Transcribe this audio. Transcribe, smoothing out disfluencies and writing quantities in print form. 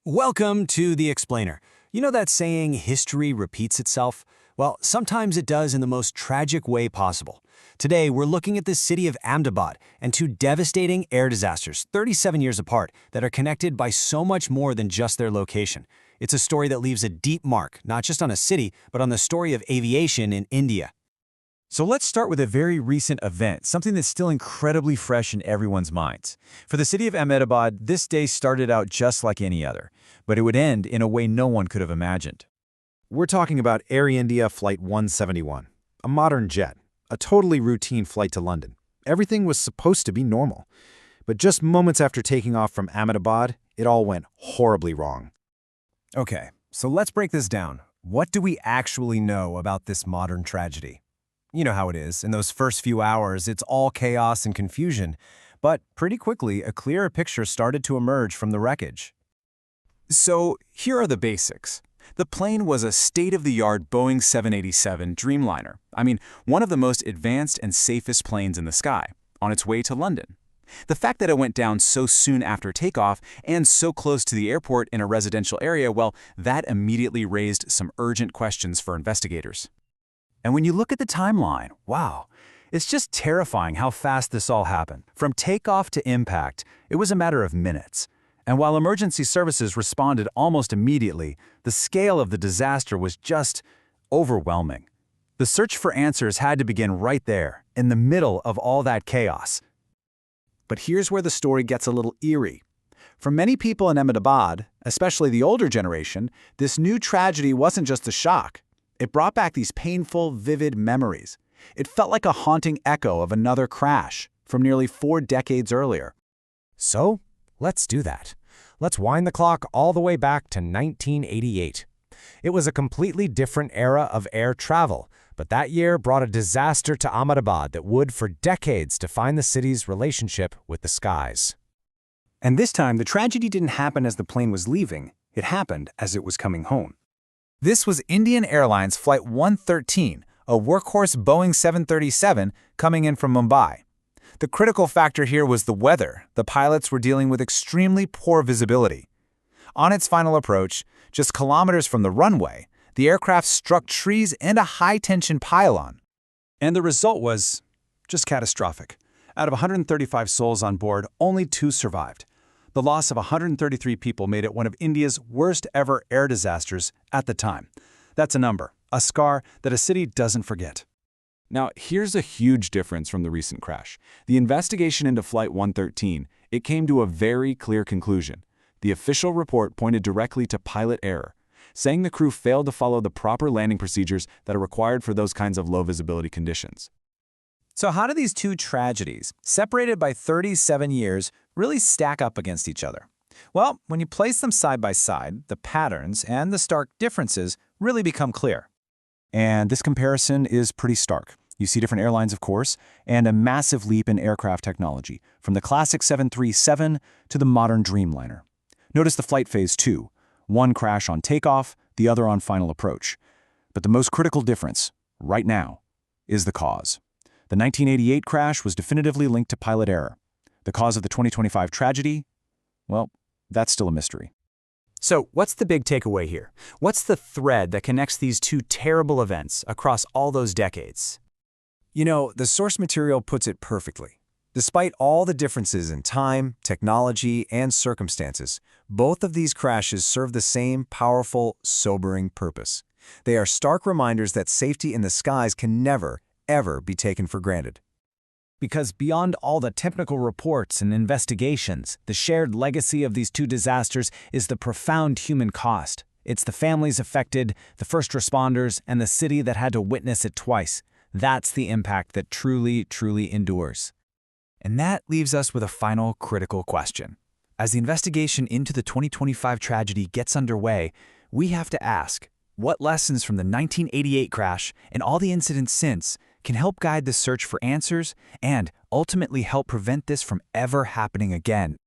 Welcome to The Explainer. You know that saying, history repeats itself? Well, sometimes it does in the most tragic way possible. Today, we're looking at the city of Ahmedabad and two devastating air disasters, 37 years apart, that are connected by so much more than just their location. It's a story that leaves a deep mark, not just on a city, but on the story of aviation in India. So let's start with a very recent event, something that's still incredibly fresh in everyone's minds. For the city of Ahmedabad, this day started out just like any other, but it would end in a way no one could have imagined. We're talking about Air India Flight 171, a modern jet, a totally routine flight to London. Everything was supposed to be normal. But just moments after taking off from Ahmedabad, it all went horribly wrong. Okay, so let's break this down. What do we actually know about this modern tragedy? You know how it is. In those first few hours, it's all chaos and confusion. But pretty quickly, a clearer picture started to emerge from the wreckage. So here are the basics. The plane was a state-of-the-art Boeing 787 Dreamliner. One of the most advanced and safest planes in the sky, on its way to London. The fact that it went down so soon after takeoff and so close to the airport in a residential area, well, that immediately raised some urgent questions for investigators. And when you look at the timeline, wow, it's just terrifying how fast this all happened. From takeoff to impact, it was a matter of minutes. And while emergency services responded almost immediately, the scale of the disaster was just overwhelming. The search for answers had to begin right there, in the middle of all that chaos. But here's where the story gets a little eerie. For many people in Ahmedabad, especially the older generation, this new tragedy wasn't just a shock. It brought back these painful, vivid memories. It felt like a haunting echo of another crash from nearly 4 decades earlier. So, let's do that. Let's wind the clock all the way back to 1988. It was a completely different era of air travel, but that year brought a disaster to Ahmedabad that would, for decades, define the city's relationship with the skies. And this time, the tragedy didn't happen as the plane was leaving. It happened as it was coming home. This was Indian Airlines Flight 113, a workhorse Boeing 737 coming in from Mumbai. The critical factor here was the weather. The pilots were dealing with extremely poor visibility. On its final approach, just kilometers from the runway, the aircraft struck trees and a high-tension pylon. And the result was just catastrophic. Out of 135 souls on board, only 2 survived. The loss of 133 people made it one of India's worst-ever air disasters at the time. That's a number, a scar that a city doesn't forget. Now, here's a huge difference from the recent crash. The investigation into Flight 113, it came to a very clear conclusion. The official report pointed directly to pilot error, saying the crew failed to follow the proper landing procedures that are required for those kinds of low-visibility conditions. So how do these two tragedies, separated by 37 years, really stack up against each other? Well, when you place them side by side, the patterns and the stark differences really become clear. And this comparison is pretty stark. You see different airlines, of course, and a massive leap in aircraft technology, from the classic 737 to the modern Dreamliner. Notice the flight phase too. One crash on takeoff, the other on final approach. But the most critical difference, right now, is the cause. The 1988 crash was definitively linked to pilot error. The cause of the 2025 tragedy? Well, that's still a mystery. So what's the big takeaway here? What's the thread that connects these two terrible events across all those decades? You know, the source material puts it perfectly. Despite all the differences in time, technology, and circumstances, both of these crashes serve the same powerful, sobering purpose. They are stark reminders that safety in the skies can never, ever be taken for granted. Because beyond all the technical reports and investigations, the shared legacy of these two disasters is the profound human cost. It's the families affected, the first responders, and the city that had to witness it twice. That's the impact that truly, truly endures. And that leaves us with a final critical question. As the investigation into the 2025 tragedy gets underway, we have to ask, what lessons from the 1988 crash and all the incidents since can help guide the search for answers and ultimately help prevent this from ever happening again?